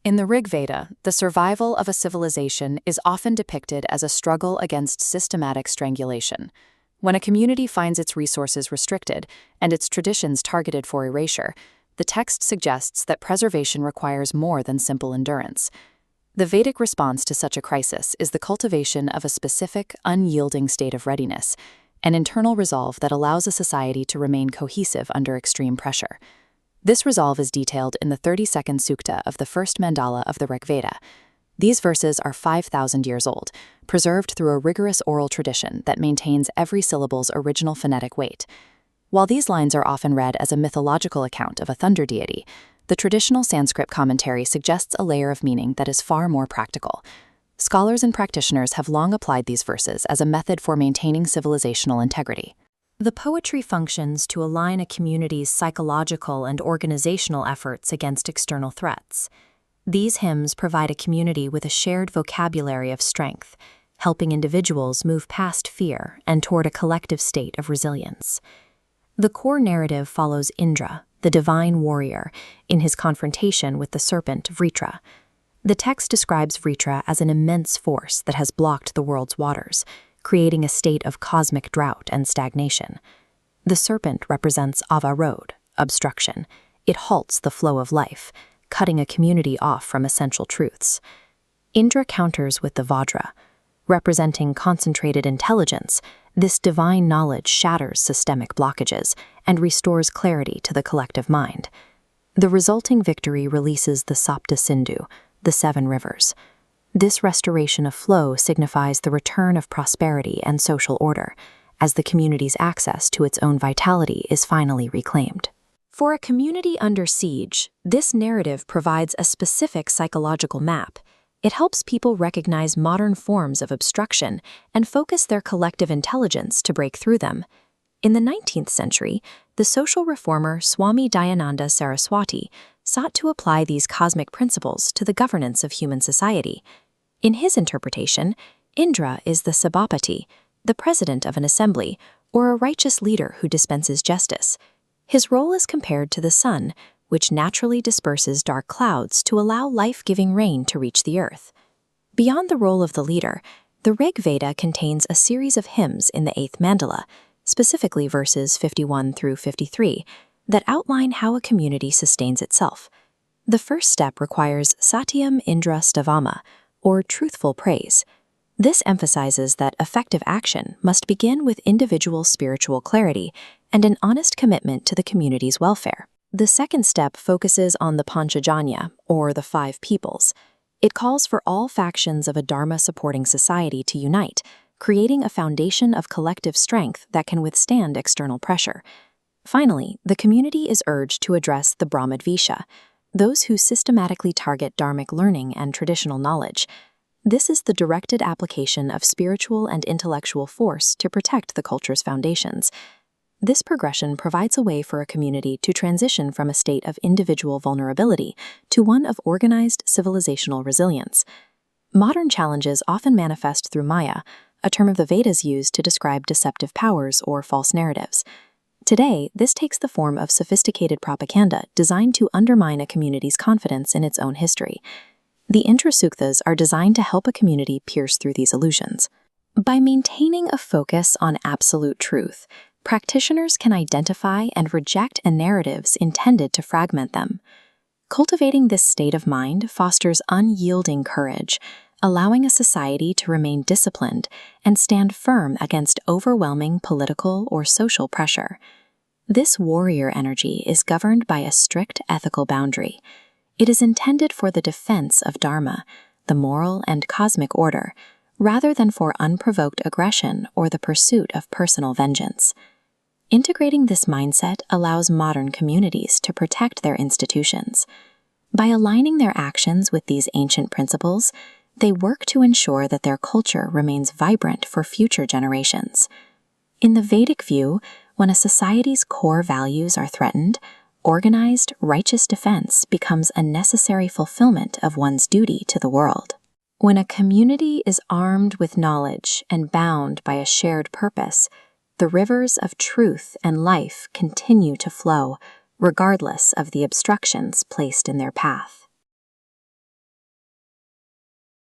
In the Rig Veda, the survival of a civilization is often depicted as a struggle against systematic strangulation. When a community finds its resources restricted and its traditions targeted for erasure, the text suggests that preservation requires more than simple endurance. The Vedic response to such a crisis is the cultivation of a specific, unyielding state of readiness, an internal resolve that allows a society to remain cohesive under extreme pressure. This resolve is detailed in the 32nd sukta of the first mandala of the Rig Veda. These verses are 5,000 years old, preserved through a rigorous oral tradition that maintains every syllable's original phonetic weight. While these lines are often read as a mythological account of a thunder deity, the traditional Sanskrit commentary suggests a layer of meaning that is far more practical. Scholars and practitioners have long applied these verses as a method for maintaining civilizational integrity. The poetry functions to align a community's psychological and organizational efforts against external threats. These hymns provide a community with a shared vocabulary of strength, helping individuals move past fear and toward a collective state of resilience. The core narrative follows Indra, the divine warrior, in his confrontation with the serpent Vritra. The text describes Vritra as an immense force that has blocked the world's waters, creating a state of cosmic drought and stagnation. The serpent represents avarod, obstruction. It halts the flow of life, cutting a community off from essential truths. Indra counters with the Vajra. Representing concentrated intelligence, this divine knowledge shatters systemic blockages and restores clarity to the collective mind. The resulting victory releases the Sapta Sindhu, the 7 rivers. This restoration of flow signifies the return of prosperity and social order, as the community's access to its own vitality is finally reclaimed. For a community under siege, this narrative provides a specific psychological map. It helps people recognize modern forms of obstruction and focus their collective intelligence to break through them. In the 19th century, the social reformer Swami Dayananda Saraswati sought to apply these cosmic principles to the governance of human society. In his interpretation, Indra is the Sabhapati, the president of an assembly, or a righteous leader who dispenses justice. His role is compared to the sun, which naturally disperses dark clouds to allow life-giving rain to reach the earth. Beyond the role of the leader, the Rig Veda contains a series of hymns in the 8th mandala, specifically verses 51 through 53, that outline how a community sustains itself. The first step requires Satyam Indra Stavama, or truthful praise. This emphasizes that effective action must begin with individual spiritual clarity and an honest commitment to the community's welfare. The second step focuses on the Panchajanya, or the 5 peoples. It calls for all factions of a Dharma-supporting society to unite, creating a foundation of collective strength that can withstand external pressure. Finally, the community is urged to address the Brahmadvisha, those who systematically target dharmic learning and traditional knowledge. This is the directed application of spiritual and intellectual force to protect the culture's foundations. This progression provides a way for a community to transition from a state of individual vulnerability to one of organized civilizational resilience. Modern challenges often manifest through Maya, a term of the Vedas used to describe deceptive powers or false narratives. Today, this takes the form of sophisticated propaganda designed to undermine a community's confidence in its own history. The intra-suktas are designed to help a community pierce through these illusions. By maintaining a focus on absolute truth, practitioners can identify and reject narratives intended to fragment them. Cultivating this state of mind fosters unyielding courage, allowing a society to remain disciplined and stand firm against overwhelming political or social pressure. This warrior energy is governed by a strict ethical boundary. It is intended for the defense of Dharma, the moral and cosmic order, rather than for unprovoked aggression or the pursuit of personal vengeance. Integrating this mindset allows modern communities to protect their institutions. By aligning their actions with these ancient principles, they work to ensure that their culture remains vibrant for future generations. In the Vedic view, when a society's core values are threatened, organized, righteous defense becomes a necessary fulfillment of one's duty to the world. When a community is armed with knowledge and bound by a shared purpose, the rivers of truth and life continue to flow, regardless of the obstructions placed in their path.